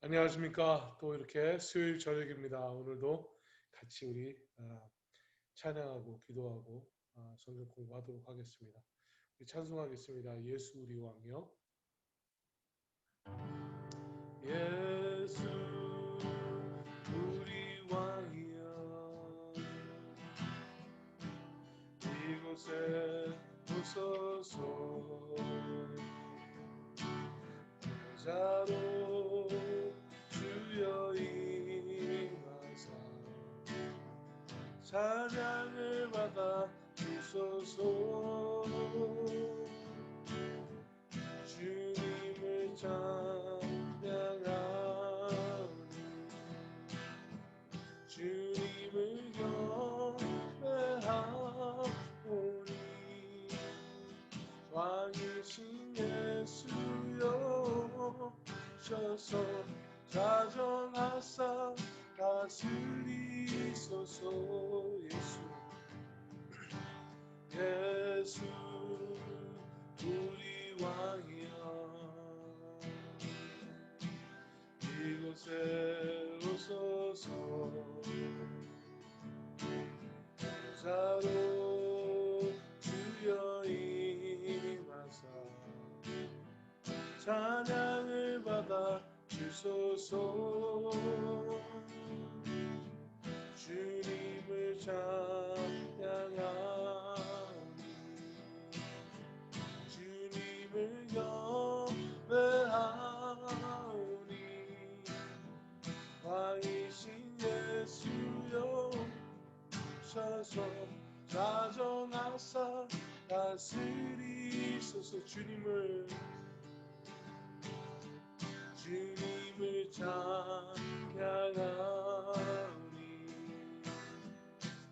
안녕하십니까. 또 이렇게 수요일 저녁입니다. 오늘도 같이 우리 찬양하고 기도하고 성경 공부하도록 하겠습니다. 우리 찬송하겠습니다. 예수 우리 왕이여. 예수 우리 왕이여, 이곳에 오소서. 자로 주여 임하사 찬양을 받아 주소서. 주님을 찬양하니 주님을 경배하오니 왕이신 예수여 오셔서 자정하사 다스리소서. 예수 우리 왕이여, 이곳에 오소서. 자로 주여 임하사 찬양을 받아 주소서. 주님을 찬양하니 주님을 경배하오니 왕이신 예수여 오셔서 자정하사 다스리소서. 주님을 찬양하오니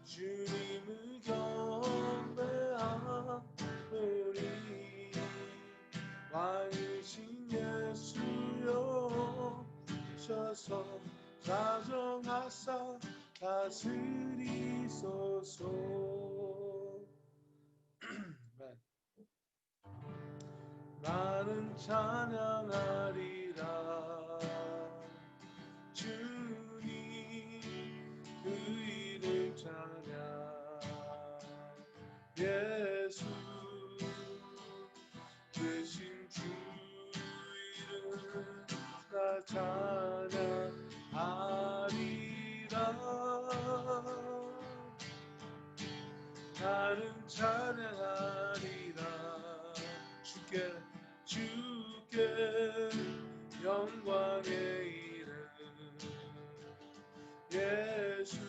주님을 경배하오니 왕이신 예수여 오셔서 자정하사 다스리소서. 나는 찬양하리라 주님 그 이름 찬양. 예수 되신 주 이름 나 찬양하리라. 나는 찬양하리라 주께 영광의 이름. 예수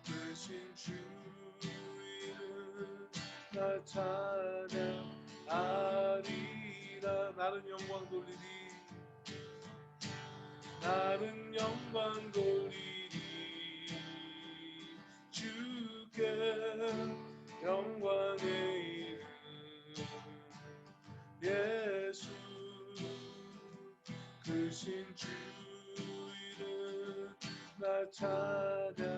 되신 주 이름 나 찬양하리라. 나는 영광 돌리리, 나는 영광 돌리리 주께 영광의 이름. 예수 크신 주 이름 나 찬양하리라.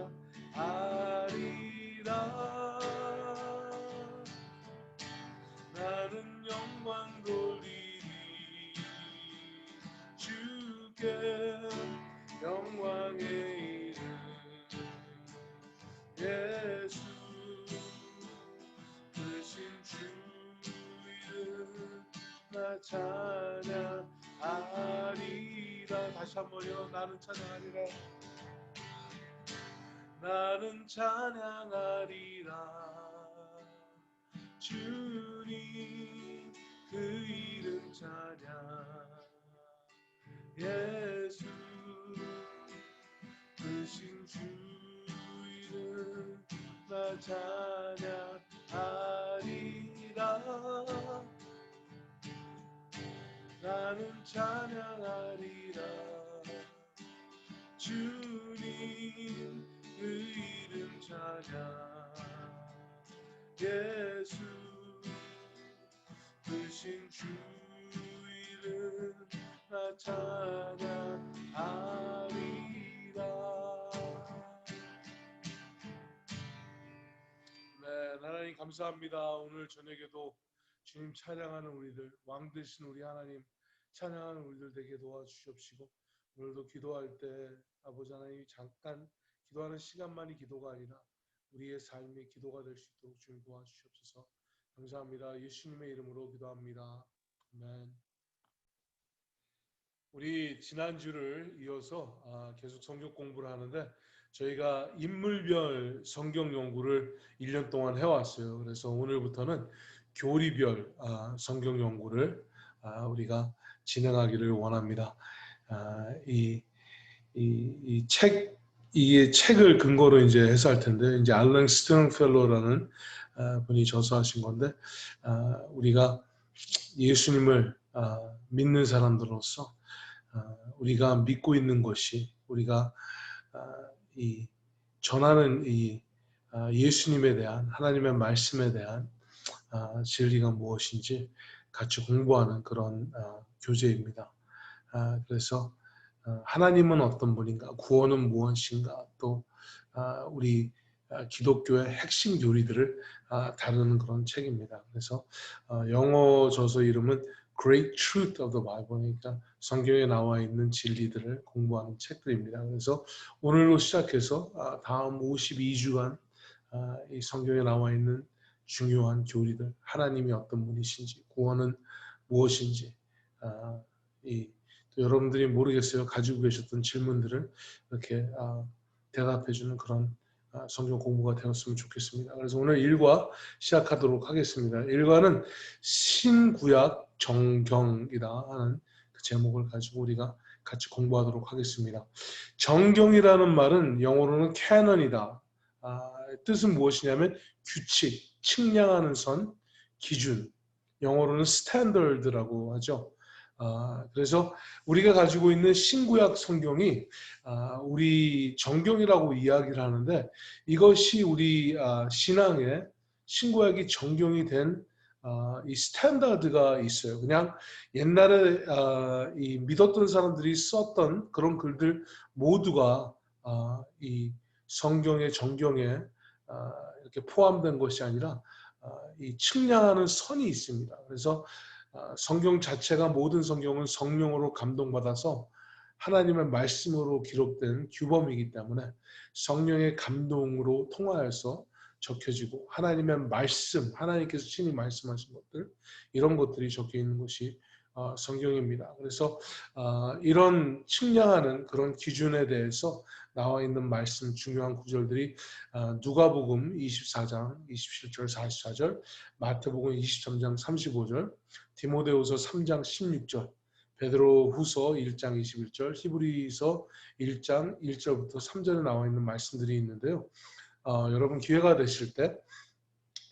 나는 영광 돌리리 주께 영광의 이름. 예수 크신 주 이름 나 찬양하리라. 다시 한번요. 나는 찬양하리라. 나는 찬양하리라 주님 그 이름 찬양. 예수 크신 주 이름 나 찬양하리라. 나는 찬양하리라 주님 그 이름 찬양. 예수 크신 주 이름 나 찬양하리라. 네, 하나님 감사합니다. 오늘 저녁에도 주님 찬양하는 우리들, 왕 되신 우리 하나님 찬양하는 우리들 되게 도와주시옵시고 오늘도 기도할 때 아버지 하나님 잠깐 기도하는 시간만이 기도가 아니라 우리의 삶이 기도가 될 수 있도록 주님 도와주시옵소서. 감사합니다. 예수님의 이름으로 기도합니다. 아멘. 우리 지난주를 이어서 계속 성경 공부를 하는데 저희가 인물별 성경 연구를 1년 동안 해왔어요. 그래서 오늘부터는 교리별 성경 연구를 우리가 진행하기를 원합니다. 이 책을 근거로 이제 해서 할 텐데 이제 알랭 스트롱펠로라는 분이 저서하신 건데 우리가 예수님을 믿는 사람들로서 우리가 믿고 있는 것이 우리가 이 전하는 이 예수님에 대한 하나님의 말씀에 대한 진리가 무엇인지 같이 공부하는 그런 교재입니다. 그래서 하나님은 어떤 분인가, 구원은 무엇인가, 또 우리 기독교의 핵심 교리들을 다루는 그런 책입니다. 그래서 영어 저서 이름은 Great Truth of the Bible, 그러니까 성경에 나와 있는 진리들을 공부하는 책들입니다. 그래서 오늘로 시작해서 다음 52주간 이 성경에 나와 있는 중요한 교리들, 하나님이 어떤 분이신지, 구원은 무엇인지, 또 여러분들이 모르겠어요. 가지고 계셨던 질문들을 이렇게 대답해주는 그런 성경 공부가 되었으면 좋겠습니다. 그래서 오늘 1과 시작하도록 하겠습니다. 1과는 신구약 정경이다 하는 그 제목을 가지고 우리가 같이 공부하도록 하겠습니다. 정경이라는 말은 영어로는 canon이다. 뜻은 무엇이냐면 규칙, 측량하는 선, 기준, 영어로는 standard라고 하죠. 그래서 우리가 가지고 있는 신구약 성경이 우리 정경이라고 이야기를 하는데 이것이 우리 신앙의 신구약이 정경이 된 이 스탠다드가 있어요. 그냥 옛날에 이 믿었던 사람들이 썼던 그런 글들 모두가 이 성경의 정경에 이렇게 포함된 것이 아니라 이 측량하는 선이 있습니다. 그래서 성경 자체가 모든 성경은 성령으로 감동받아서 하나님의 말씀으로 기록된 규범이기 때문에 성령의 감동으로 통하여서 적혀지고 하나님의 말씀, 하나님께서 친히 말씀하신 것들 이런 것들이 적혀 있는 것이 성경입니다. 그래서 이런 측량하는 그런 기준에 대해서 나와 있는 말씀 중요한 구절들이 누가복음 24장 27절 44절, 마태복음 23장 35절, 디모데후서 3장 16절, 베드로후서 1장 21절, 히브리서 1장 1절부터 3절에 나와 있는 말씀들이 있는데요. 여러분 기회가 되실 때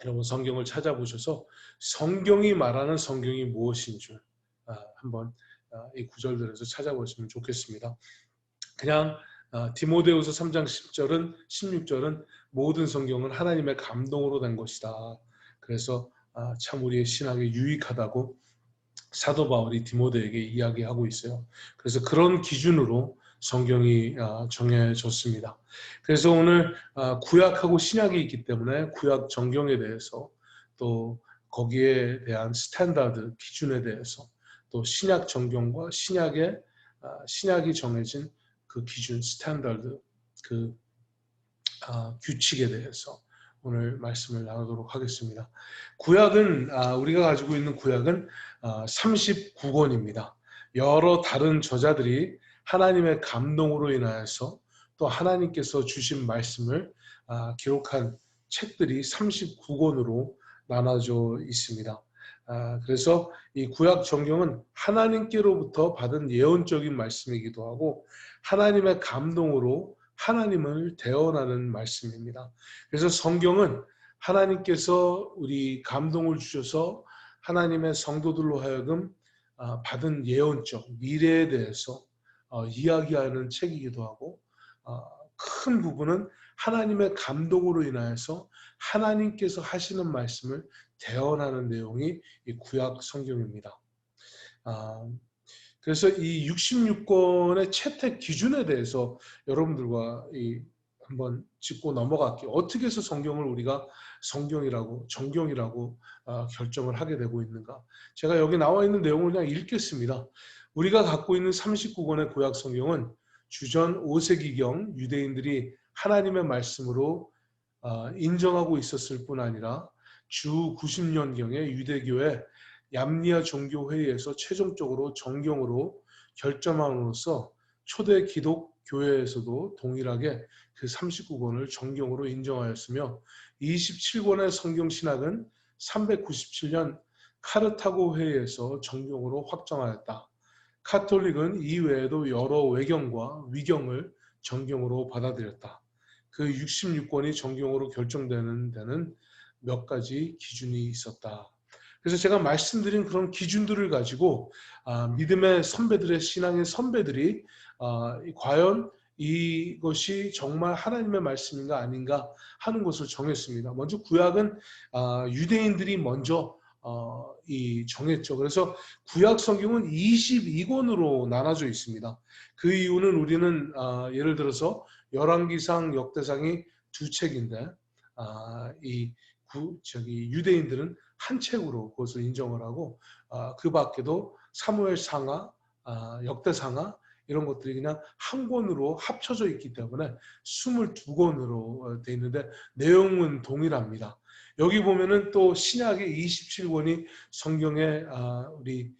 여러분 성경을 찾아보셔서 성경이 말하는 성경이 무엇인 줄 한번 이 구절들에서 찾아보시면 좋겠습니다. 그냥 디모데후서 3장 10절은 16절은 모든 성경은 하나님의 감동으로 된 것이다. 그래서 참 우리의 신학에 유익하다고 사도 바울이 디모데에게 이야기하고 있어요. 그래서 그런 기준으로 성경이 정해졌습니다. 그래서 오늘 구약하고 신약이 있기 때문에 구약 정경에 대해서 또 거기에 대한 스탠다드 기준에 대해서 또 신약 정경과 신약이 정해진 그 기준 스탠다드 그 규칙에 대해서 오늘 말씀을 나누도록 하겠습니다. 구약은 우리가 가지고 있는 구약은 39권입니다. 여러 다른 저자들이 하나님의 감동으로 인하여서 또 하나님께서 주신 말씀을 기록한 책들이 39권으로 나눠져 있습니다. 그래서 이 구약 성경은 하나님께로부터 받은 예언적인 말씀이기도 하고 하나님의 감동으로 하나님을 대언하는 말씀입니다. 그래서 성경은 하나님께서 우리 감동을 주셔서 하나님의 성도들로 하여금 받은 예언적 미래에 대해서 이야기하는 책이기도 하고 큰 부분은 하나님의 감동으로 인하여서 하나님께서 하시는 말씀을 대언하는 내용이 이 구약 성경입니다. 그래서 이 66권의 채택 기준에 대해서 여러분들과 한번 짚고 넘어갈게요. 어떻게 해서 성경을 우리가 성경이라고 정경이라고 결정을 하게 되고 있는가? 제가 여기 나와 있는 내용을 그냥 읽겠습니다. 우리가 갖고 있는 39권의 구약 성경은 주전 5세기경 유대인들이 하나님의 말씀으로 인정하고 있었을 뿐 아니라 주 90년경에 유대교의 얌리아 종교회의에서 최종적으로 정경으로 결정함으로써 초대 기독교회에서도 동일하게 그 39권을 정경으로 인정하였으며 27권의 성경 신학은 397년 카르타고 회의에서 정경으로 확정하였다. 카톨릭은 이외에도 여러 외경과 위경을 정경으로 받아들였다. 그 66권이 정경으로 결정되는 데는 몇 가지 기준이 있었다. 그래서 제가 말씀드린 그런 기준들을 가지고 믿음의 선배들의 신앙의 선배들이 과연 이것이 정말 하나님의 말씀인가 아닌가 하는 것을 정했습니다. 먼저 구약은 유대인들이 먼저 이 정했죠. 그래서 구약 성경은 22권으로 나눠져 있습니다. 그 이유는 우리는 예를 들어서 열왕기상, 역대상이 두 책인데 유대인들은 한 책으로 그것을 인정을 하고 그 밖에도 사무엘상하, 역대상하 이런 것들이 그냥 한 권으로 합쳐져 있기 때문에 22권으로 돼 있는데 내용은 동일합니다. 여기 보면은 또 신약의 27권이 성경의 우리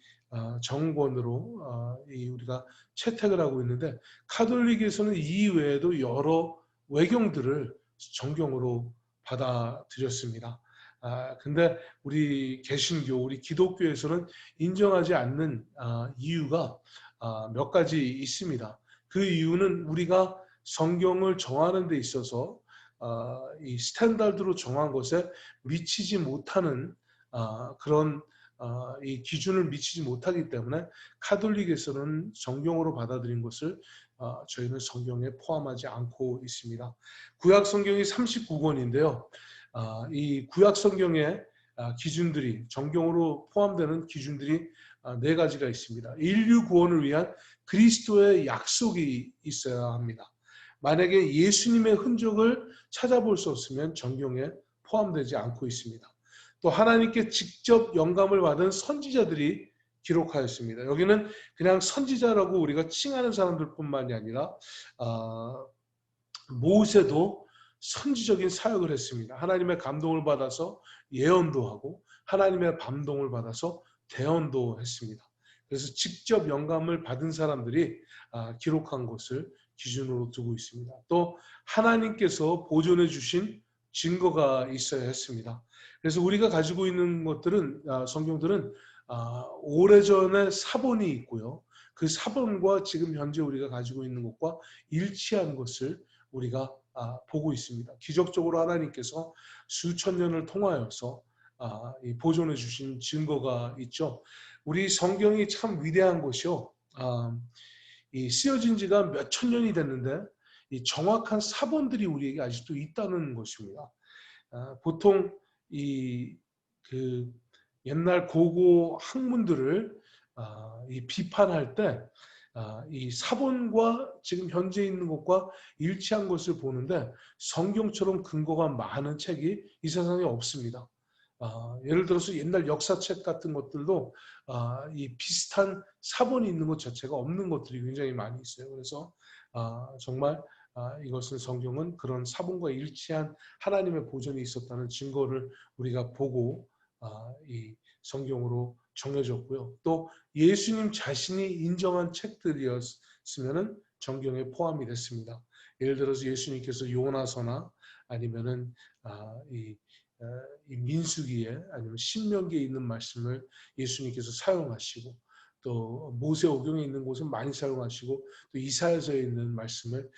정권으로 우리가 채택을 하고 있는데 카톨릭에서는 이 외에도 여러 외경들을 정경으로 받아들였습니다. 근데 우리 개신교, 우리 기독교에서는 인정하지 않는 이유가 몇 가지 있습니다. 그 이유는 우리가 성경을 정하는 데 있어서 이 스탠다드로 정한 것에 미치지 못하는 그런 이 기준을 미치지 못하기 때문에 카톨릭에서는 정경으로 받아들인 것을 저희는 성경에 포함하지 않고 있습니다. 구약 성경이 39권인데요. 이 구약 성경의 기준들이 정경으로 포함되는 기준들이 네 가지가 있습니다. 인류 구원을 위한 그리스도의 약속이 있어야 합니다. 만약에 예수님의 흔적을 찾아볼 수 없으면 정경에 포함되지 않고 있습니다. 또 하나님께 직접 영감을 받은 선지자들이 기록하였습니다. 여기는 그냥 선지자라고 우리가 칭하는 사람들뿐만이 아니라 모세도 선지적인 사역을 했습니다. 하나님의 감동을 받아서 예언도 하고 하나님의 감동을 받아서 대언도 했습니다. 그래서 직접 영감을 받은 사람들이 기록한 것을 기준으로 두고 있습니다. 또 하나님께서 보존해 주신 증거가 있어야 했습니다. 그래서 우리가 가지고 있는 것들은 성경들은 오래전에 사본이 있고요. 그 사본과 지금 현재 우리가 가지고 있는 것과 일치한 것을 우리가 보고 있습니다. 기적적으로 하나님께서 수천 년을 통하여서 보존해 주신 증거가 있죠. 우리 성경이 참 위대한 것이요. 이 쓰여진 지가 몇천 년이 됐는데 이 정확한 사본들이 우리에게 아직도 있다는 것입니다. 보통 그 옛날 고고 학문들을 이 비판할 때 이 사본과 지금 현재 있는 것과 일치한 것을 보는데 성경처럼 근거가 많은 책이 이 세상에 없습니다. 예를 들어서 옛날 역사책 같은 것들도 이 비슷한 사본이 있는 것 자체가 없는 것들이 굉장히 많이 있어요. 그래서 정말 이것은 성경은 그런 사본과 일치한 하나님의 보존이 있었다는 증거를 우리가 보고 이 성경으로 정해졌고요. 또 예수님 자신이 인정한 책들이었으면은 정경에 포함이 됐습니다. 예를 들어서 예수님께서 요나서나 아니면은 이 민수기에 아니면 신명기에 있는 말씀을 예수님께서 사용하시고 또 모세오경에 있는 곳은 많이 사용하시고 또 이사야서에 있는 말씀을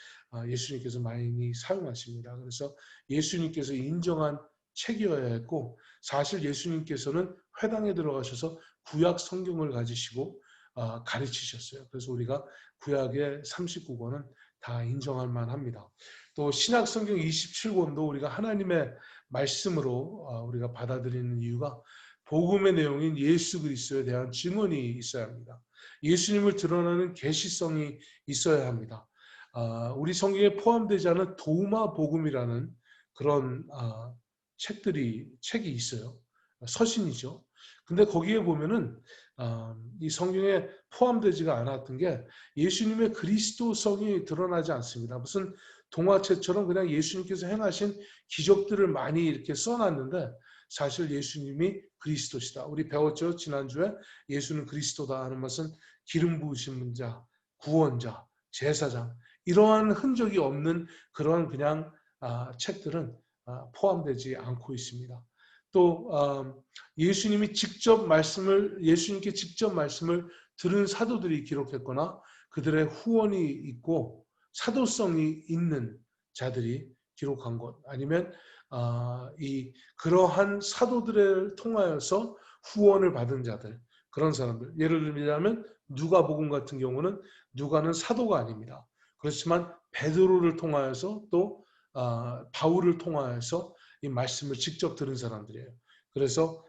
예수님께서 많이 사용하십니다. 그래서 예수님께서 인정한 책이어야 했고 사실 예수님께서는 회당에 들어가셔서 구약 성경을 가지시고 가르치셨어요. 그래서 우리가 구약의 39권은 다 인정할 만합니다. 또 신약 성경 27권도 우리가 하나님의 말씀으로 우리가 받아들이는 이유가 복음의 내용인 예수 그리스도에 대한 증언이 있어야 합니다. 예수님을 드러나는 계시성이 있어야 합니다. 우리 성경에 포함되지 않은 도마 복음이라는 그런 책이 있어요. 서신이죠. 근데 거기에 보면은 이 성경에 포함되지가 않았던 게 예수님의 그리스도성이 드러나지 않습니다. 무슨 동화책처럼 그냥 예수님께서 행하신 기적들을 많이 이렇게 써놨는데 사실 예수님이 그리스도시다. 우리 배웠죠? 지난주에 예수는 그리스도다 하는 것은 기름 부으신 자, 구원자, 제사장 이러한 흔적이 없는 그런 그냥 책들은 포함되지 않고 있습니다. 또 예수님께 직접 말씀을 들은 사도들이 기록했거나 그들의 후원이 있고 사도성이 있는 자들이 기록한 것 아니면 그러한 사도들을 통하여서 후원을 받은 자들 그런 사람들 예를 들자면 누가복음 같은 경우는 누가는 사도가 아닙니다. 그렇지만 베드로를 통하여서 또 바울을 통하여서 이 말씀을 직접 들은 사람들이에요. 그래서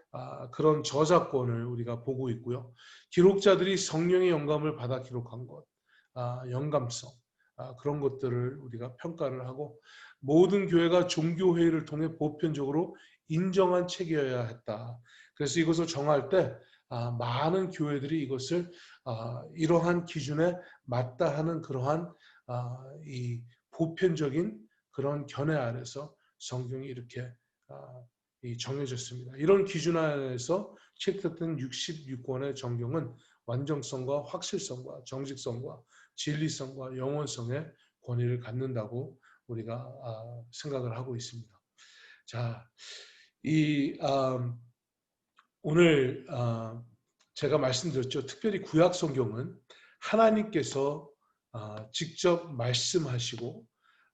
그런 저작권을 우리가 보고 있고요. 기록자들이 성령의 영감을 받아 기록한 것, 영감성 그런 것들을 우리가 평가를 하고 모든 교회가 종교회의를 통해 보편적으로 인정한 책이어야 했다. 그래서 이것을 정할 때 많은 교회들이 이것을 이러한 기준에 맞다 하는 그러한 이 보편적인 그런 견해 아래서 성경이 이렇게 정해졌습니다. 이런 기준 안에서 채택된 66권의 정경은 완전성과 확실성과 정직성과 진리성과 영원성의 권위를 갖는다고 우리가 생각을 하고 있습니다. 자, 오늘 제가 말씀드렸죠. 특별히 구약 성경은 하나님께서 직접 말씀하시고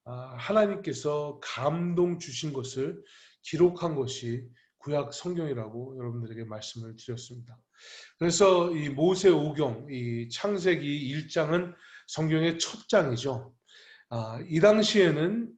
하나님께서 감동 주신 것을 기록한 것이 구약 성경이라고 여러분들에게 말씀을 드렸습니다. 그래서 이 모세오경, 이 창세기 1장은 성경의 첫 장이죠. 이 당시에는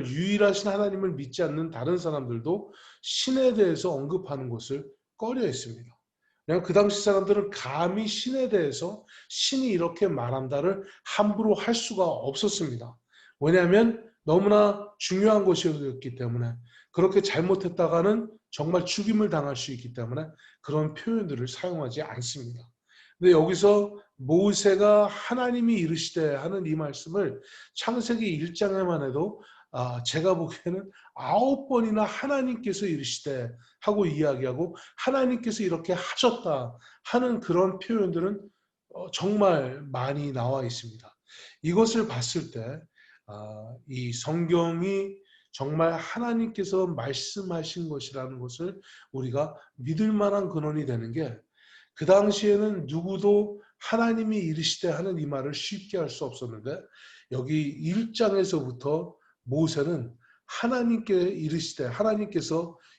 유일하신 하나님을 믿지 않는 다른 사람들도 신에 대해서 언급하는 것을 꺼려 했습니다. 그냥 그 당시 사람들은 감히 신에 대해서 신이 이렇게 말한다를 함부로 할 수가 없었습니다. 왜냐하면 너무나 중요한 것이었기 때문에 그렇게 잘못했다가는 정말 죽임을 당할 수 있기 때문에 그런 표현들을 사용하지 않습니다. 근데 여기서 모세가 하나님이 이르시되 하는 이 말씀을 창세기 1장에만 해도 제가 보기에는 9번이나 하나님께서 이르시되 하고 이야기하고 하나님께서 이렇게 하셨다 하는 그런 표현들은 정말 많이 나와 있습니다. 이것을 봤을 때 이 성경이 정말 하나님께서 말씀하신 것이라는 것을 우리가 믿을 만한 근원이 되는 게 그 당시에는 누구도 하나님이 이르시되 하는 이 말을 쉽게 할 수 없었는데 여기 1장에서부터 모세는 하나님께서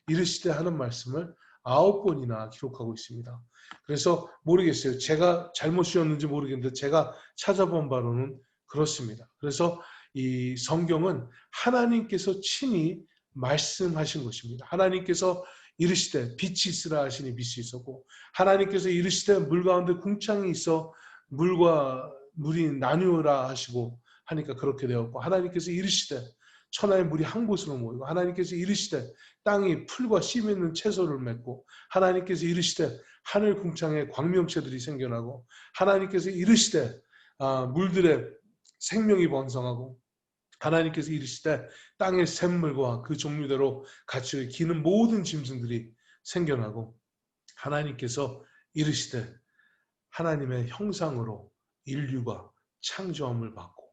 이르시되 하는 말씀을 9번이나 기록하고 있습니다. 그래서 모르겠어요. 제가 잘못이었는지 모르겠는데 제가 찾아본 바로는 그렇습니다. 그래서 이 성경은 하나님께서 친히 말씀하신 것입니다. 하나님께서 이르시되 빛이 있으라 하시니 빛이 있었고 하나님께서 이르시되 물 가운데 궁창이 있어 물과 물이 나누어라 하시고 하니까 그렇게 되었고 하나님께서 이르시되 천하의 물이 한 곳으로 모이고 하나님께서 이르시되 땅이 풀과 씨 있는 채소를 맺고 하나님께서 이르시되 하늘 궁창에 광명체들이 생겨나고 하나님께서 이르시되 물들의 생명이 번성하고 하나님께서 이르시되 땅의 샘물과 그 종류대로 같이 기는 모든 짐승들이 생겨나고 하나님께서 이르시되 하나님의 형상으로 인류가 창조함을 받고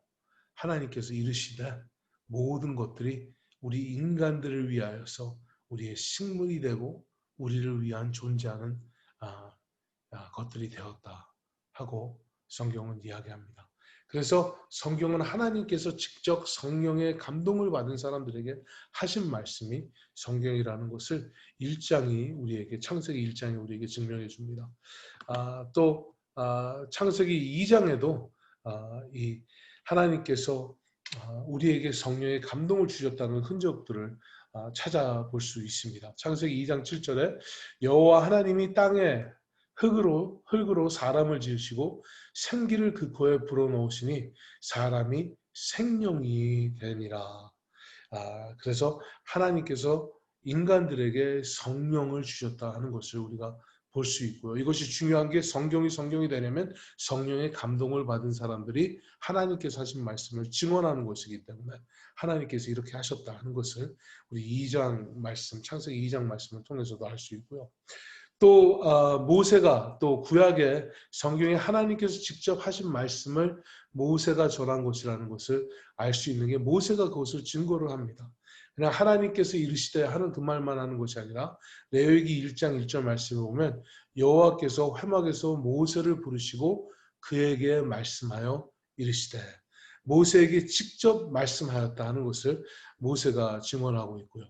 하나님께서 이르시되 모든 것들이 우리 인간들을 위하여서 우리의 식물이 되고 우리를 위한 존재하는 것들이 되었다 하고 성경은 이야기합니다. 그래서 성경은 하나님께서 직접 성령의 감동을 받은 사람들에게 하신 말씀이 성경이라는 것을 창세기 1장이 우리에게 증명해 줍니다. 또 창세기 2장에도 이 하나님께서 우리에게 성령의 감동을 주셨다는 흔적들을 찾아볼 수 있습니다. 창세기 2장 7절에 여호와 하나님이 땅에 흙으로 사람을 지으시고 생기를 그 코에 불어넣으시니 사람이 생명이 되니라. 그래서 하나님께서 인간들에게 성령을 주셨다 하는 것을 우리가 볼 수 있고요. 이것이 중요한 게 성경이 되려면 성령의 감동을 받은 사람들이 하나님께서 하신 말씀을 증언하는 것이기 때문에 하나님께서 이렇게 하셨다 하는 것을 우리 2장 말씀, 창세기 2장 말씀을 통해서도 알 수 있고요. 또 모세가 또 구약의 성경에 하나님께서 직접 하신 말씀을 모세가 전한 것이라는 것을 알 수 있는 게 모세가 그것을 증거를 합니다. 그냥 하나님께서 이르시되 하는 그 말만 하는 것이 아니라 레위기 1장 1절 말씀을 보면 여호와께서 회막에서 모세를 부르시고 그에게 말씀하여 이르시되 모세에게 직접 말씀하였다 하는 것을 모세가 증언하고 있고요.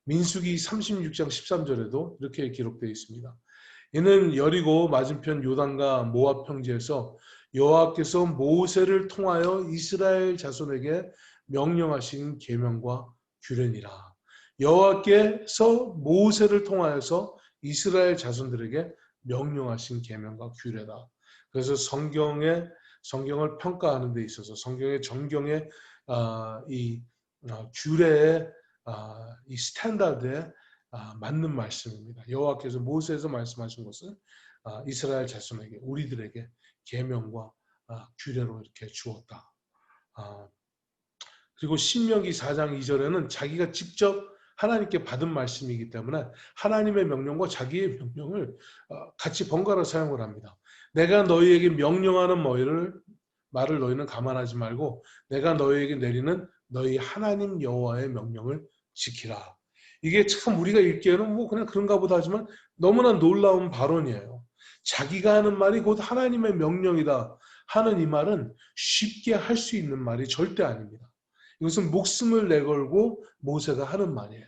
민수기 36장 13절에도 이렇게 기록되어 있습니다. 이는 여리고 맞은편 요단과 모압 평지에서 여호와께서 모세를 통하여 이스라엘 자손에게 명령하신 계명과 규례니라. 여호와께서 모세를 통하여서 이스라엘 자손들에게 명령하신 계명과 규례다. 그래서 성경을 평가하는 데 있어서 성경의 정경의 이 규례의 이 스탠다드에 맞는 말씀입니다. 여호와께서 모세에서 말씀하신 것은 이스라엘 자손에게 우리들에게 계명과 규례로 이렇게 주었다. 그리고 신명기 4장 2절에는 자기가 직접 하나님께 받은 말씀이기 때문에 하나님의 명령과 자기의 명령을 같이 번갈아 사용을 합니다. 내가 너희에게 명령하는 말을 너희는 감안하지 말고 내가 너희에게 내리는 너희 하나님 여호와의 명령을 지키라. 이게 참 우리가 읽기에는 뭐 그냥 그런가 보다 하지만 너무나 놀라운 발언이에요. 자기가 하는 말이 곧 하나님의 명령이다 하는 이 말은 쉽게 할 수 있는 말이 절대 아닙니다. 이것은 목숨을 내걸고 모세가 하는 말이에요.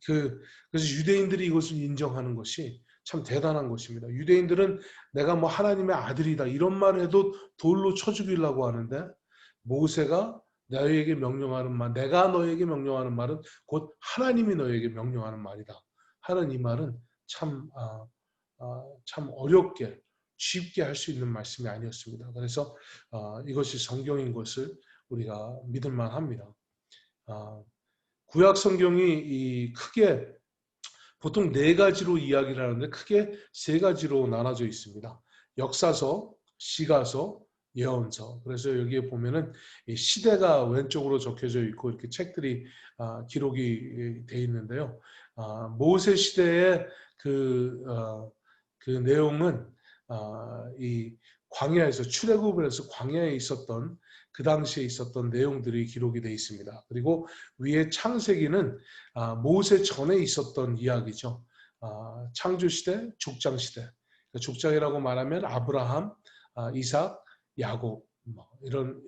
그래서 유대인들이 이것을 인정하는 것이 참 대단한 것입니다. 유대인들은 내가 뭐 하나님의 아들이다 이런 말을 해도 돌로 쳐 죽이려고 하는데 모세가 너희에게 명령하는 말, 내가 너희에게 명령하는 말은 곧 하나님이 너희에게 명령하는 말이다 하는 이 말은 참 어렵게 쉽게 할 수 있는 말씀이 아니었습니다. 그래서 이것이 성경인 것을 우리가 믿을 만합니다. 구약 성경이 크게 보통 4가지로 이야기를 하는데 크게 3가지로 나눠져 있습니다. 역사서, 시가서, 예언서. 그래서 여기에 보면은 시대가 왼쪽으로 적혀져 있고 이렇게 책들이 기록이 돼 있는데요. 모세 시대의 그 내용은 이 광야에서 출애굽을 해서 광야에 있었던 그 당시에 있었던 내용들이 기록이 되어 있습니다. 그리고 위에 창세기는 모세 전에 있었던 이야기죠. 창조시대, 족장시대. 족장이라고 말하면 아브라함, 이삭, 야곱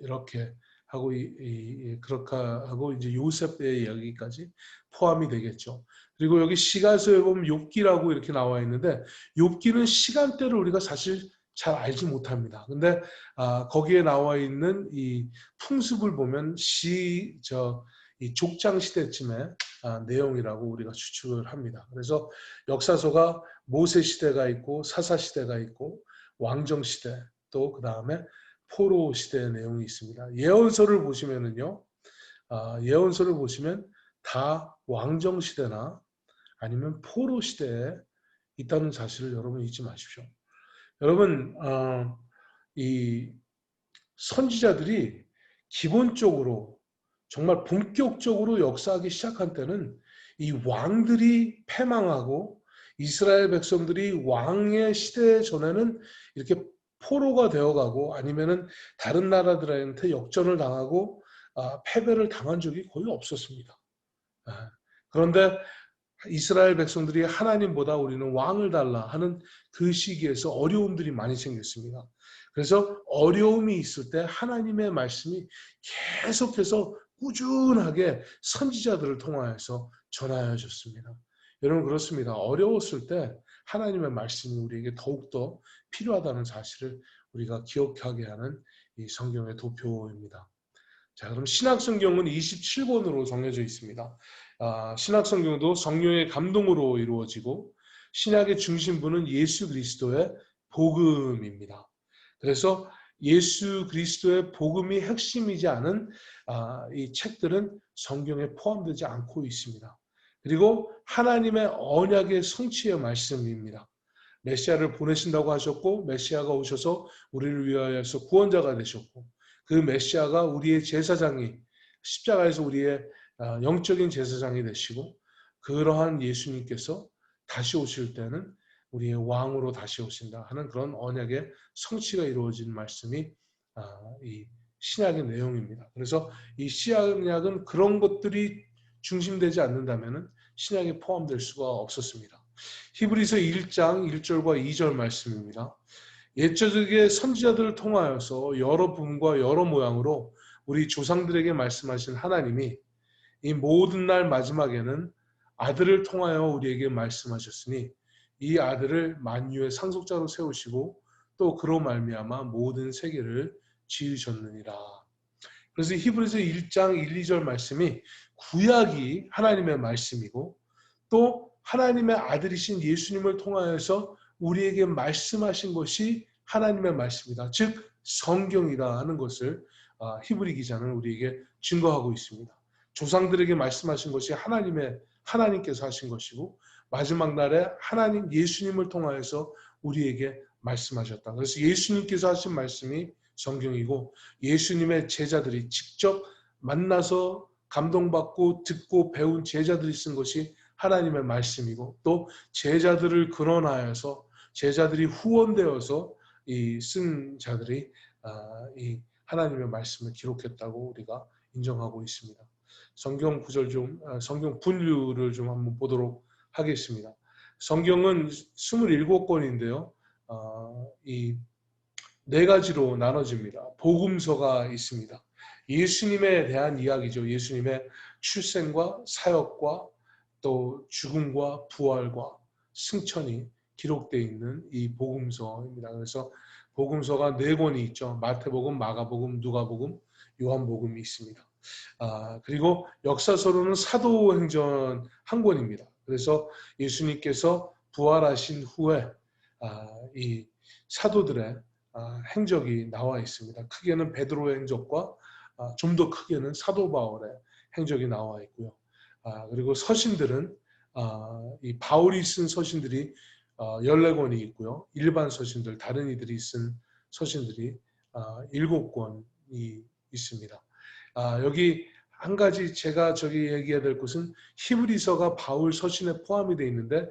이렇게 하고 그렇게 하고 이제 요셉의 이야기까지 포함이 되겠죠. 그리고 여기 시가서에 보면 욥기라고 이렇게 나와 있는데 욥기는 시간대를 우리가 사실 잘 알지 못합니다. 근데 거기에 나와 있는 이 풍습을 보면 이 족장 시대쯤의 내용이라고 우리가 추측을 합니다. 그래서 역사서가 모세 시대가 있고 사사 시대가 있고 왕정 시대 또 그 다음에 포로 시대의 내용이 있습니다. 예언서를 보시면은요, 예언서를 보시면 다 왕정 시대나 아니면 포로 시대에 있다는 사실을 여러분 잊지 마십시오. 여러분, 이 선지자들이 기본적으로 정말 본격적으로 역사하기 시작한 때는 이 왕들이 패망하고 이스라엘 백성들이 왕의 시대 전에는 이렇게 포로가 되어가고 아니면은 다른 나라들한테 역전을 당하고 패배를 당한 적이 거의 없었습니다. 그런데 이스라엘 백성들이 하나님보다 우리는 왕을 달라 하는 그 시기에서 어려움들이 많이 생겼습니다. 그래서 어려움이 있을 때 하나님의 말씀이 계속해서 꾸준하게 선지자들을 통하여서 전하여졌습니다. 여러분 그렇습니다. 어려웠을 때 하나님의 말씀이 우리에게 더욱더 필요하다는 사실을 우리가 기억하게 하는 이 성경의 도표입니다. 자, 그럼 신약성경은 27권으로 정해져 있습니다. 신약성경도 성령의 감동으로 이루어지고 신약의 중심부는 예수 그리스도의 복음입니다. 그래서 예수 그리스도의 복음이 핵심이지 않은 이 책들은 성경에 포함되지 않고 있습니다. 그리고 하나님의 언약의 성취의 말씀입니다. 메시아를 보내신다고 하셨고 메시아가 오셔서 우리를 위하여서 구원자가 되셨고 그 메시아가 우리의 제사장이 십자가에서 우리의 영적인 제사장이 되시고 그러한 예수님께서 다시 오실 때는 우리의 왕으로 다시 오신다 하는 그런 언약의 성취가 이루어진 말씀이 이 신약의 내용입니다. 그래서 이 신약은 그런 것들이 중심되지 않는다면 신약에 포함될 수가 없었습니다. 히브리서 1장 1절과 2절 말씀입니다. 옛적의 선지자들을 통하여서 여러 분과 여러 모양으로 우리 조상들에게 말씀하신 하나님이 이 모든 날 마지막에는 아들을 통하여 우리에게 말씀하셨으니 이 아들을 만유의 상속자로 세우시고 또 그로 말미암아 모든 세계를 지으셨느니라. 그래서 히브리서 1장 1, 2절 말씀이 구약이 하나님의 말씀이고 또 하나님의 아들이신 예수님을 통하여서 우리에게 말씀하신 것이 하나님의 말씀이다. 즉 성경이다 하는 것을 히브리 기자는 우리에게 증거하고 있습니다. 조상들에게 말씀하신 것이 하나님께서 하신 것이고 마지막 날에 하나님 예수님을 통하여서 우리에게 말씀하셨다. 그래서 예수님께서 하신 말씀이 성경이고 예수님의 제자들이 직접 만나서 감동받고 듣고 배운 제자들이 쓴 것이 하나님의 말씀이고 또 제자들을 근원하여서 제자들이 후원되어서 쓴 자들이 이 하나님의 말씀을 기록했다고 우리가 인정하고 있습니다. 성경 구절 성경 분류를 좀 한번 보도록 하겠습니다. 성경은 27권인데요. 이 네 가지로 나눠집니다. 복음서가 있습니다. 예수님에 대한 이야기죠. 예수님의 출생과 사역과 또 죽음과 부활과 승천이 기록되어 있는 이 복음서입니다. 그래서 복음서가 4권이 있죠. 마태복음, 마가복음, 누가복음, 요한복음이 있습니다. 그리고 역사서로는 사도행전 1권입니다. 그래서 예수님께서 부활하신 후에 이 사도들의 행적이 나와 있습니다. 크게는 베드로의 행적과 좀 더 크게는 사도 바울의 행적이 나와 있고요. 그리고 서신들은 이 바울이 쓴 서신들이 14권이 있고요. 일반 서신들, 다른 이들이 쓴 서신들이 7권이 있습니다. 여기 한 가지 제가 얘기해야 될 것은 히브리서가 바울 서신에 포함이 되어 있는데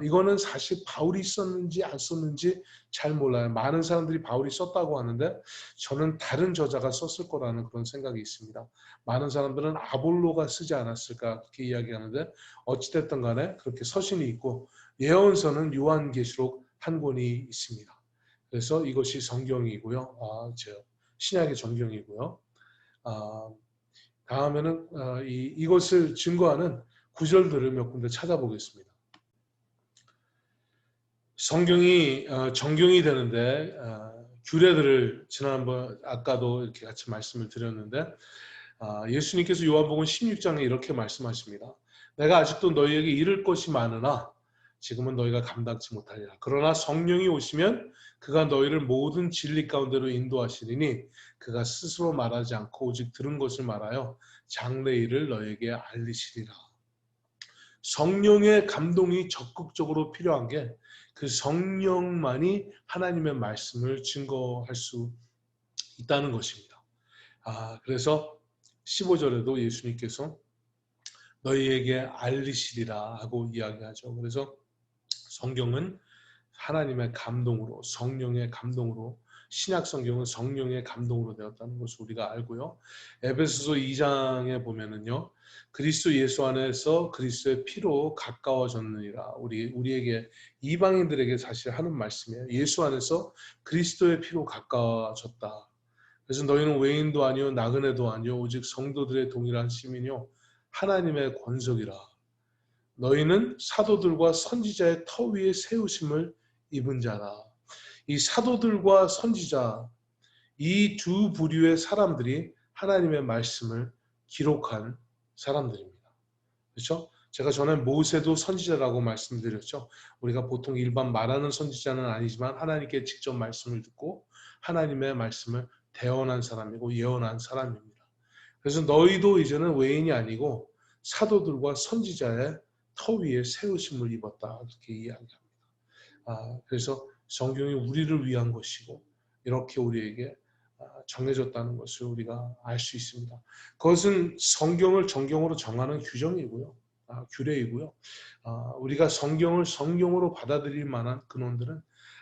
이거는 사실 바울이 썼는지 안 썼는지 잘 몰라요. 많은 사람들이 바울이 썼다고 하는데 저는 다른 저자가 썼을 거라는 그런 생각이 있습니다. 많은 사람들은 아볼로가 쓰지 않았을까 그렇게 이야기하는데 어찌됐든 간에 그렇게 서신이 있고 예언서는 요한계시록 1권이 있습니다. 그래서 이것이 성경이고요. 신약의 성경이고요. 다음에는 이것을 증거하는 구절들을 몇 군데 찾아보겠습니다. 성경이 정경이 되는데 규례들을 지난번 아까도 이렇게 같이 말씀을 드렸는데 예수님께서 요한복음 16장에 이렇게 말씀하십니다. 내가 아직도 너희에게 이를 것이 많으나 지금은 너희가 감당치 못하리라. 그러나 성령이 오시면 그가 너희를 모든 진리 가운데로 인도하시리니 그가 스스로 말하지 않고 오직 들은 것을 말하여 장래 일을 너희에게 알리시리라. 성령의 감동이 적극적으로 필요한 게 그 성령만이 하나님의 말씀을 증거할 수 있다는 것입니다. 그래서 15절에도 예수님께서 너희에게 알리시리라 하고 이야기하죠. 그래서 성경은 하나님의 감동으로 성령의 감동으로 신약 성경은 성령의 감동으로 되었다는 것을 우리가 알고요. 에베소서 2장에 보면은요. 그리스도 예수 안에서 그리스도의 피로 가까워졌느니라. 우리에게 이방인들에게 사실 하는 말씀이에요. 예수 안에서 그리스도의 피로 가까워졌다. 그래서 너희는 외인도 아니요 나그네도 아니요 오직 성도들의 동일한 시민이요 하나님의 권속이라. 너희는 사도들과 선지자의 터 위에 세우심을 입은 자라. 이 사도들과 선지자 이 두 부류의 사람들이 하나님의 말씀을 기록한 사람들입니다. 그렇죠? 제가 전에 모세도 선지자라고 말씀드렸죠. 우리가 보통 일반 말하는 선지자는 아니지만 하나님께 직접 말씀을 듣고 하나님의 말씀을 대언한 사람이고 예언한 사람입니다. 그래서 너희도 이제는 외인이 아니고 사도들과 선지자의 터 위에 세우심을 입었다. 이렇게 이야기합니다. 그래서 성경이 우리를 위한 것이고 이렇게 우리에게 정해졌다는 것을 우리가 알 수 있습니다. 그것은 성경을 정경으로 정하는 규정이고요. 규례이고요. 우리가 성경을 성경으로 받아들일 만한 근원들은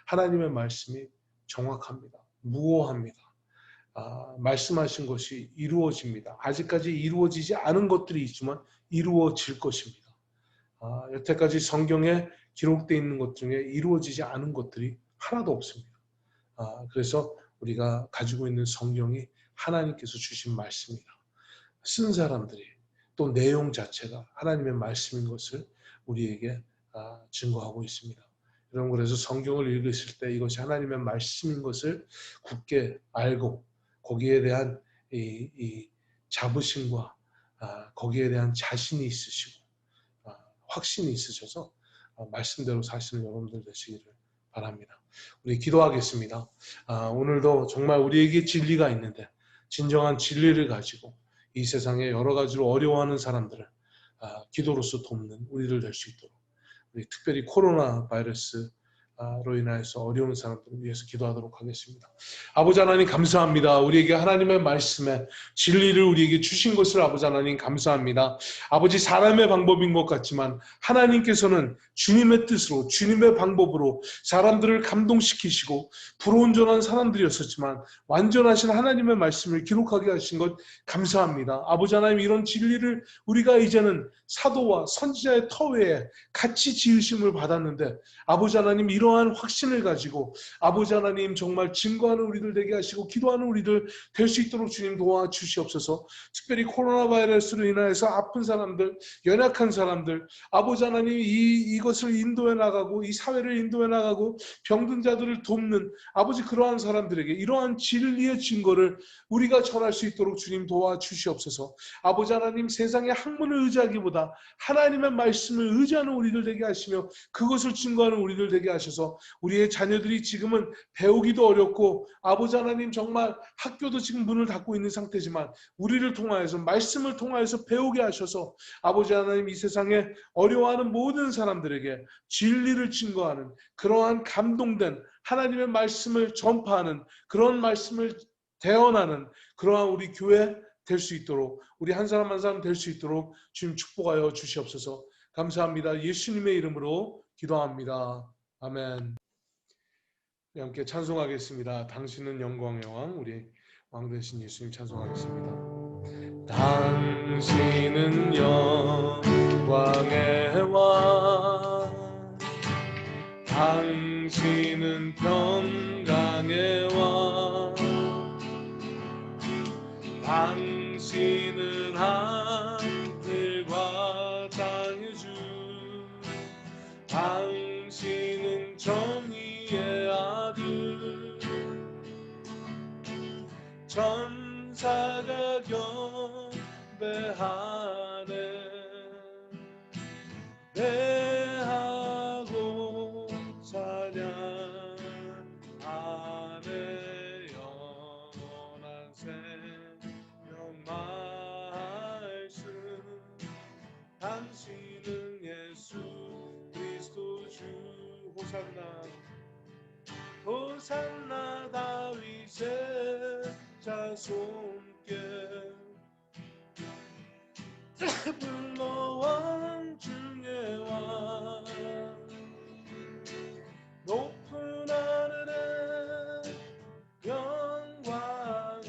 하나님의 말씀이 정확합니다. 무오합니다. 말씀하신 것이 이루어집니다. 아직까지 이루어지지 않은 것들이 있지만 이루어질 것입니다. 여태까지 성경에 기록되어 있는 것 중에 이루어지지 않은 것들이 하나도 없습니다. 그래서 우리가 가지고 있는 성경이 하나님께서 주신 말씀이다. 쓴 사람들이 또 내용 자체가 하나님의 말씀인 것을 우리에게 증거하고 있습니다. 여러분, 그래서 성경을 읽으실 때 이것이 하나님의 말씀인 것을 굳게 알고 거기에 대한 이 자부심과 거기에 대한 자신이 있으시고 확신이 있으셔서 말씀대로 사시는 여러분들 되시기를 바랍니다. 우리 기도하겠습니다. 오늘도 정말 우리에게 진리가 있는데 진정한 진리를 가지고 이 세상에 여러 가지로 어려워하는 사람들을 기도로서 돕는 우리들 될 수 있도록 우리 특별히 코로나 바이러스로 인하여서 어려운 사람들을 위해서 기도하도록 하겠습니다. 아버지 하나님 감사합니다. 우리에게 하나님의 말씀에 진리를 우리에게 주신 것을 아버지 하나님 감사합니다. 아버지 사람의 방법인 것 같지만 하나님께서는 주님의 뜻으로 주님의 방법으로 사람들을 감동시키시고 불온전한 사람들이었었지만 완전하신 하나님의 말씀을 기록하게 하신 것 감사합니다. 아버지 하나님 이런 진리를 우리가 이제는 사도와 선지자의 터위에 같이 지으심을 받았는데 아버지 하나님 이러한 확신을 가지고 아버지 하나님 정말 증거하는 우리들 되게 하시고 기도하는 우리들 될 수 있도록 주님 도와주시옵소서. 특별히 코로나 바이러스로 인하여서 아픈 사람들, 연약한 사람들 아버지 하나님 이것을 인도해 나가고 이 사회를 인도해 나가고 병든 자들을 돕는 아버지 그러한 사람들에게 이러한 진리의 증거를 우리가 전할 수 있도록 주님 도와주시옵소서. 아버지 하나님 세상의 학문을 의지하기보다 하나님의 말씀을 의지하는 우리들 되게 하시며 그것을 증거하는 우리들 되게 하셔서 우리의 자녀들이 지금은 배우기도 어렵고 아버지 하나님 정말 학교도 지금 문을 닫고 있는 상태지만 우리를 통하여서 말씀을 통하여서 배우게 하셔서 아버지 하나님 이 세상에 어려워하는 모든 사람들에게 진리를 증거하는 그러한 감동된 하나님의 말씀을 전파하는 그런 말씀을 대언하는 그러한 우리 교회 될 수 있도록 우리 한 사람 한 사람 될 수 있도록 주님 축복하여 주시옵소서. 감사합니다. 예수님의 이름으로 기도합니다. 아멘. 함께 찬송하겠습니다. 당신은 영광의 왕, 우리 왕 되신 예수님 찬송하겠습니다. 당신은 영광의 왕, 당신은 평강의 왕, 당신은 하늘과 땅의 주, 당신은 정의의 아들, 천사가 경배하네 대하고 찬양하네 영원한 생명 말씀 당신은 예수 그리스도 주 호산나 호산나 다윗의 자손께 불러왕 중의 왕 높은 하늘의 영광을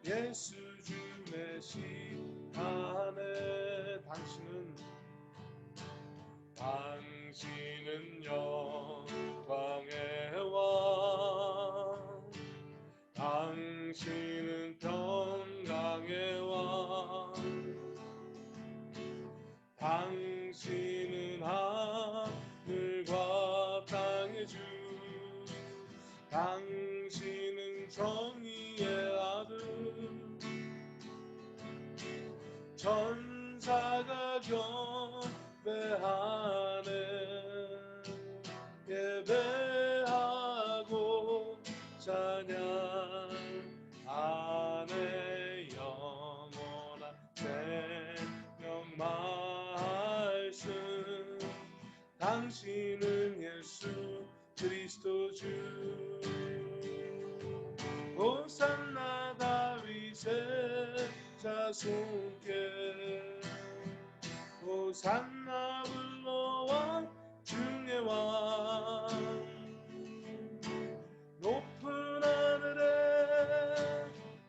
예수 주 메시아네 당신은 영광의 왕 당신은 평강의 왕 당신은 하늘과 땅의 주 당신은 정의의 아들 천사가 경배하네. 예배하고 찬양하네. 영원한 생명 말씀. 당신은 예수 그리스도 주. 호산나 다윗의 자손께. 호산나 불러와 중의 왕. 높은 하늘에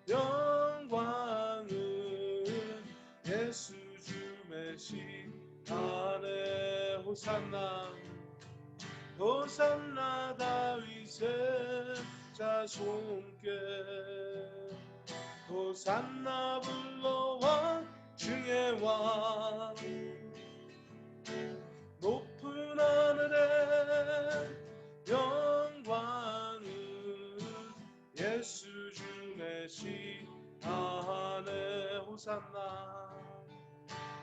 영광은 예수 주 메시아네. 호산나 호산나 다윗의 자손께. 호산나 불러와 중의 왕. 높은 하늘에 영광은 예수 주 메시아네. 호산나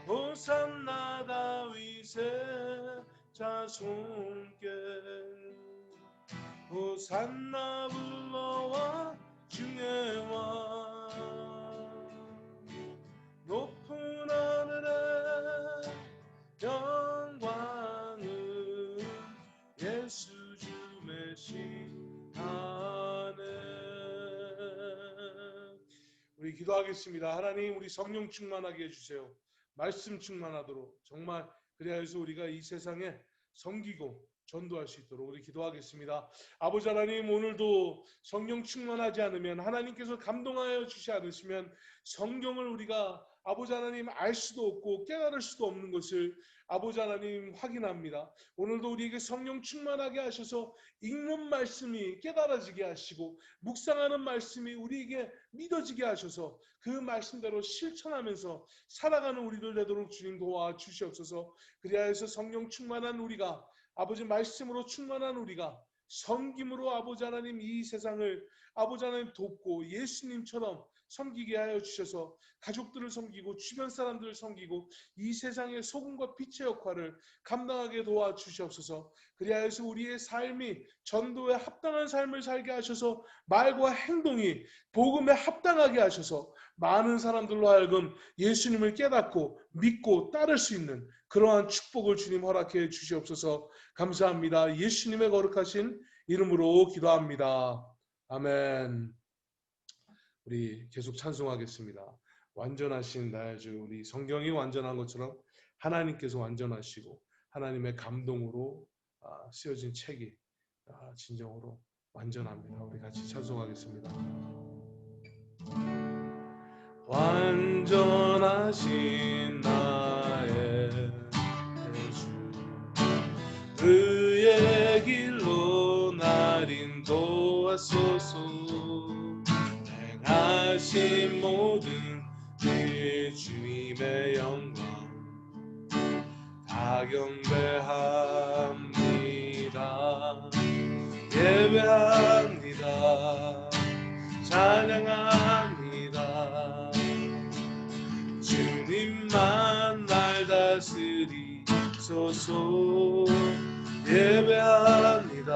호산나 다윗의 자손께. 호산나 불러와 중의 왕. 높은 하늘에 영광은 예수 주 메시아네. 우리 기도하겠습니다. 하나님, 우리 성령 충만하게 해주세요. 말씀 충만하도록, 정말 그래야해서 우리가 이 세상에 섬기고 전도할 수 있도록 우리 기도하겠습니다. 아버지 하나님, 오늘도 성령 충만하지 않으면, 하나님께서 감동하여 주시 않으시면 성경을 우리가 아버지 하나님 알 수도 없고 깨달을 수도 없는 것을 아버지 하나님 확인합니다. 오늘도 우리에게 성령 충만하게 하셔서 읽는 말씀이 깨달아지게 하시고 묵상하는 말씀이 우리에게 믿어지게 하셔서 그 말씀대로 실천하면서 살아가는 우리들 되도록 주님 도와주시옵소서. 그리하여서 성령 충만한 우리가, 아버지 말씀으로 충만한 우리가 섬김으로 아버지 하나님 이 세상을 아버지 하나님 돕고 예수님처럼 섬기게 하여 주셔서 가족들을 섬기고 주변 사람들을 섬기고 이 세상의 소금과 빛의 역할을 감당하게 도와주시옵소서. 그리하여서 우리의 삶이 전도에 합당한 삶을 살게 하셔서 말과 행동이 복음에 합당하게 하셔서 많은 사람들로 하여금 예수님을 깨닫고 믿고 따를 수 있는 그러한 축복을 주님 허락해 주시옵소서. 감사합니다. 예수님의 거룩하신 이름으로 기도합니다. 아멘. 우리 계속 찬송하겠습니다. 완전하신 나의 주. 우리 성경이 완전한 것처럼 하나님께서 완전하시고 하나님의 감동으로 쓰여진 책이 진정으로 완전합니다. 우리 같이 찬송하겠습니다. 완전하신 나의 주, 그의 길로 날 인도하소서. 행하신 모든 그 주님의 영광 다 경배합니다. 예배합니다. 찬양합니다. 주님만 날 다스리소서. 예배합니다.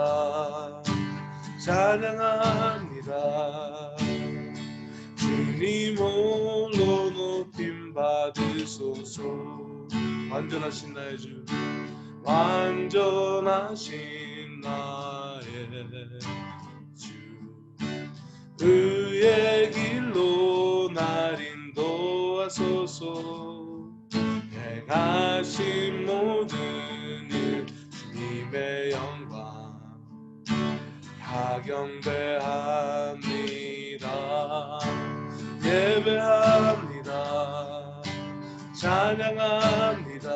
찬양합니다. 주님 홀로 높임 받으소서. 완전하신 나의 주, 완전하신 나의 주, 그의 길로 날 인도하소서. 행하신 모든 일 주님의 영광 다 경배합니다. 예배합니다. 찬양합니다.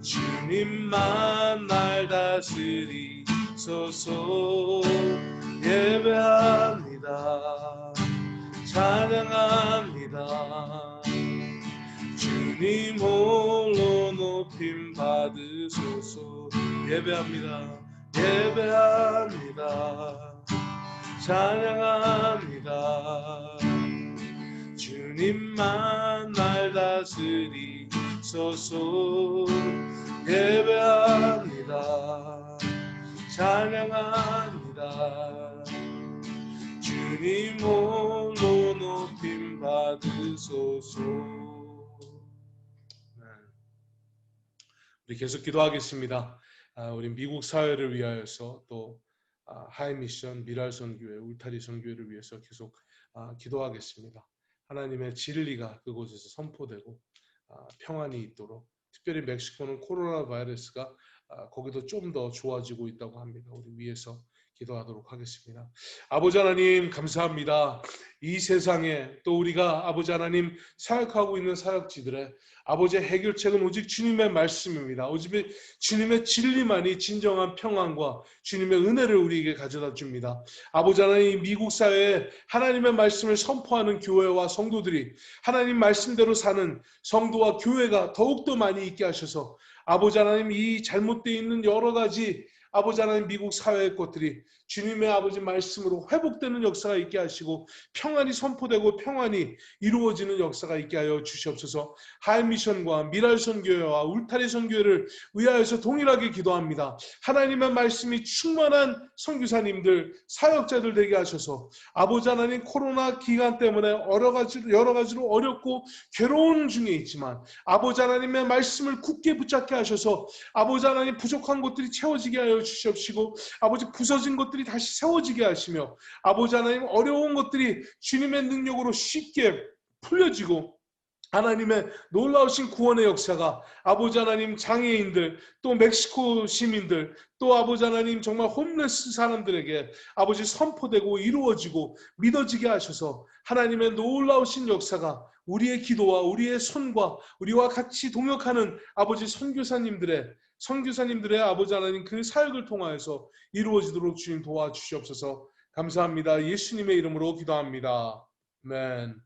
주님만 날 다스리소서. 예배합니다. 찬양합니다. 주님 홀로 높임 받으소서. 예배합니다. 예배합니다. 찬양합니다. 주님만 날 다스리소서. 받으소서. 예배합니다. 찬양합니다. 주님 홀로 높임 받으소서. 우리 계속 기도하겠습니다. 우리 미국 사회를 위하여서 또 하이미션, 미랄선교회, 울타리 선교회를 위해서 계속 기도하겠습니다. 하나님의 진리가 그곳에서 선포되고 평안이 있도록, 특별히 멕시코는 코로나 바이러스가 거기도 좀 더 좋아지고 있다고 합니다. 우리 위해서 기도하도록 하겠습니다. 아버지 하나님 감사합니다. 이 세상에 또 우리가 아버지 하나님 사역하고 있는 사역지들의 아버지의 해결책은 오직 주님의 말씀입니다. 오직 주님의 진리만이 진정한 평안과 주님의 은혜를 우리에게 가져다 줍니다. 아버지 하나님, 미국 사회에 하나님의 말씀을 선포하는 교회와 성도들이 하나님 말씀대로 사는 성도와 교회가 더욱더 많이 있게 하셔서 아버지 하나님, 이 잘못되어 있는 여러 가지 아버지 하나님 미국 사회의 것들이 주님의 아버지 말씀으로 회복되는 역사가 있게 하시고 평안이 선포되고 평안이 이루어지는 역사가 있게 하여 주시옵소서. 하이미션과 미랄선교회와 울타리 선교회를 위하여서 동일하게 기도합니다. 하나님의 말씀이 충만한 선교사님들, 사역자들 되게 하셔서 아버지 하나님, 코로나 기간 때문에 여러 가지로 어렵고 괴로운 중에 있지만 아버지 하나님의 말씀을 굳게 붙잡게 하셔서 아버지 하나님, 부족한 것들이 채워지게 하여 주시옵시고 아버지, 부서진 것들이 다시 세워지게 하시며 아버지 하나님, 어려운 것들이 주님의 능력으로 쉽게 풀려지고 하나님의 놀라우신 구원의 역사가 아버지 하나님, 장애인들, 또 멕시코 시민들, 또 아버지 하나님, 정말 홈레스 사람들에게 아버지 선포되고 이루어지고 믿어지게 하셔서 하나님의 놀라우신 역사가 우리의 기도와 우리의 손과 우리와 같이 동역하는 아버지 선교사님들의 아버지 하나님, 그 사역을 통하여서 이루어지도록 주님 도와주시옵소서. 감사합니다. 예수님의 이름으로 기도합니다. 아멘.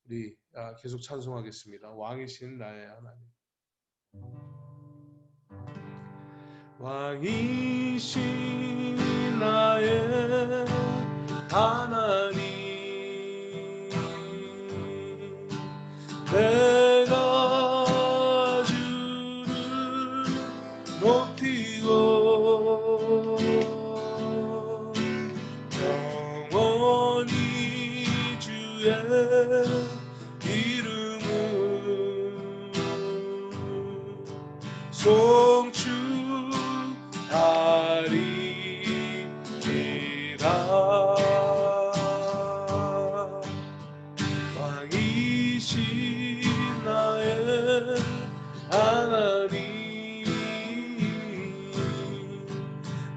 우리 계속 찬송하겠습니다. 왕이신 나의 하나님. 왕이신 나의 하나님, 내가 주를 높이고 영원히 주의 이름을 송축하리이다. 왕이신 나의 하나님,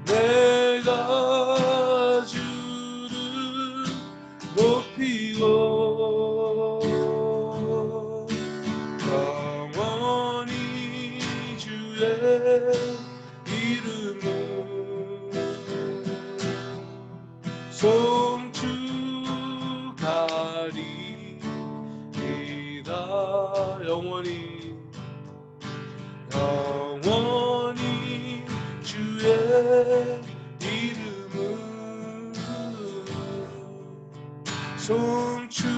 내가 주를 높이고 영원히 주의 이름을 송축하리이다. 영원히 주의 이름을 송축하리이다.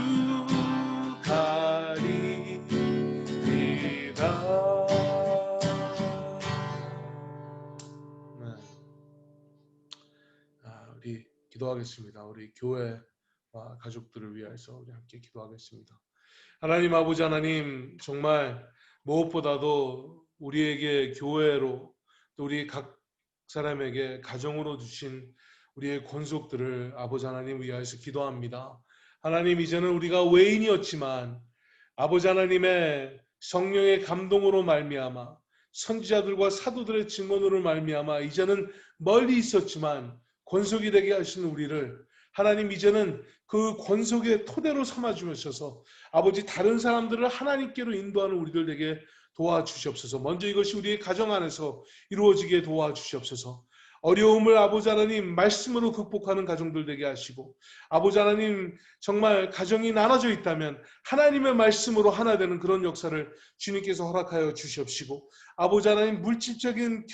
우리 기도하겠습니다. 우리 교회와 가족들을 위해서 우리 함께 기도하겠습니다. 하나님 아버지 하나님, 정말 무엇보다도 우리에게 교회로 또 우리 각 사람에게 가정으로 주신 우리의 권속들을 아버지 하나님 위하여서 기도합니다. 하나님, 이제는 우리가 외인이었지만 아버지 하나님의 성령의 감동으로 말미암아 선지자들과 사도들의 증언으로 말미암아 이제는 멀리 있었지만 권속이 되게 하신 우리를 하나님, 이제는 그 권속의 토대로 삼아주셔서 아버지, 다른 사람들을 하나님께로 인도하는 우리들 되게 도와주시옵소서. 먼저 이것이 우리의 가정 안에서 이루어지게 도와주시옵소서. 어려움을 아버지 하나님 말씀으로 극복하는 가정들 되게 하시고, 아버지 하나님 정말 가정이 나눠져 있다면 하나님의 말씀으로 하나 되는 그런 역사를 주님께서 허락하여 주시옵시고, 아버지 하나님 물질적인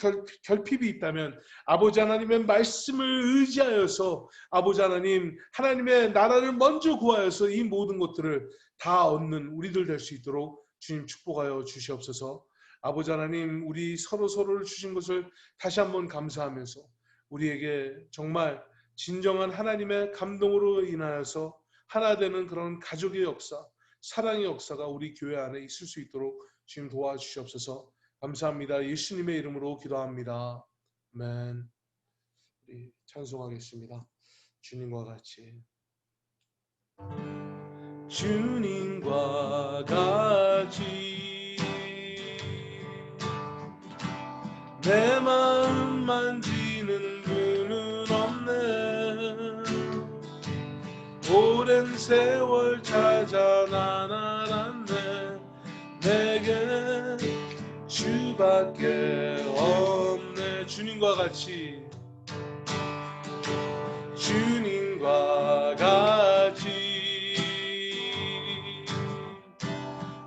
결핍이 있다면 아버지 하나님의 말씀을 의지하여서 아버지 하나님, 하나님의 나라를 먼저 구하여서 이 모든 것들을 다 얻는 우리들 될 수 있도록 주님 축복하여 주시옵소서. 아버지 하나님, 우리 서로를 주신 것을 다시 한번 감사하면서 우리에게 정말 진정한 하나님의 감동으로 인하여서 하나 되는 그런 가족의 역사, 사랑의 역사가 우리 교회 안에 있을 수 있도록 주님 도와주시옵소서. 감사합니다. 예수님의 이름으로 기도합니다. 아멘. 우리 찬송하겠습니다. 주님과 같이. 주님과 같이 내 마음 만지는 분은 없네. 오랜 세월 찾아 난 알았네. 내게 주밖에 없네. 주님과 같이, 주님과 같이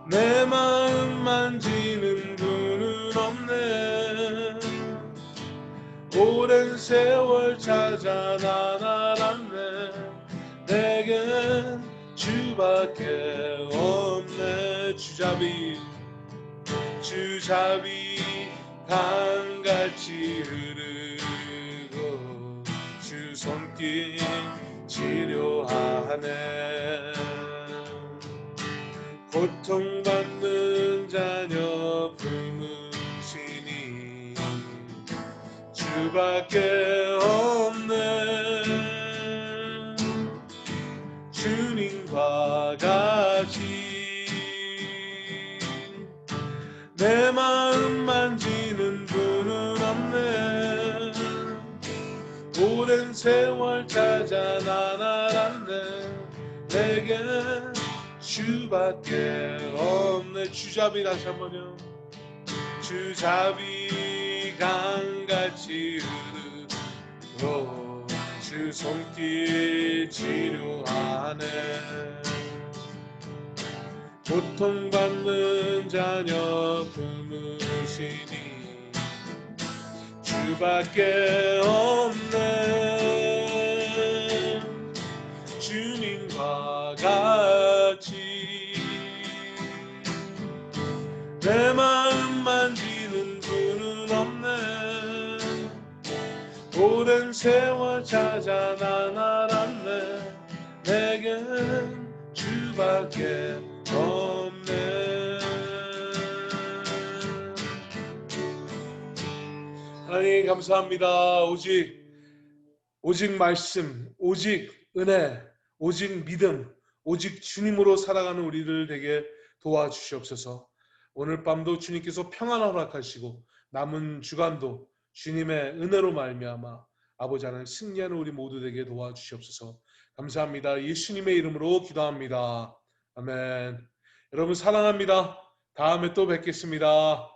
내 마음 만지는 분은 없네. 오랜 세월 찾아 난 알았네. 내겐 주밖에 없네. 주잡이 강같이 흐르고 주 손길 치료하네. 고통받는 자녀 품으시니 주밖에 없네. 주님과 같이 내 마음 만지는 분은 없네. 오랜 세월 찾아 난 알았네. 내게 주밖에 없네. 주잡이 다시 한번요. 주잡이 강같이 흐르고 주 손길 치료하네. 고통받는 자녀 품으시니 주밖에 없네. 주님과 같이 내 마음 만지는 분은 없네. 오랜 세월 찾아 난 알았네. 내겐 주밖에 없네. 하나님 감사합니다. 오직 말씀, 오직 은혜, 오직 믿음, 오직 주님으로 살아가는 우리를 되게 도와주시옵소서. 오늘 밤도 주님께서 평안 허락하시고 남은 주간도 주님의 은혜로 말미암아 아버지 하나님 승리하는 우리 모두 되게 도와주시옵소서. 감사합니다. 예수님의 이름으로 기도합니다. 아멘. 여러분 사랑합니다. 다음에 또 뵙겠습니다.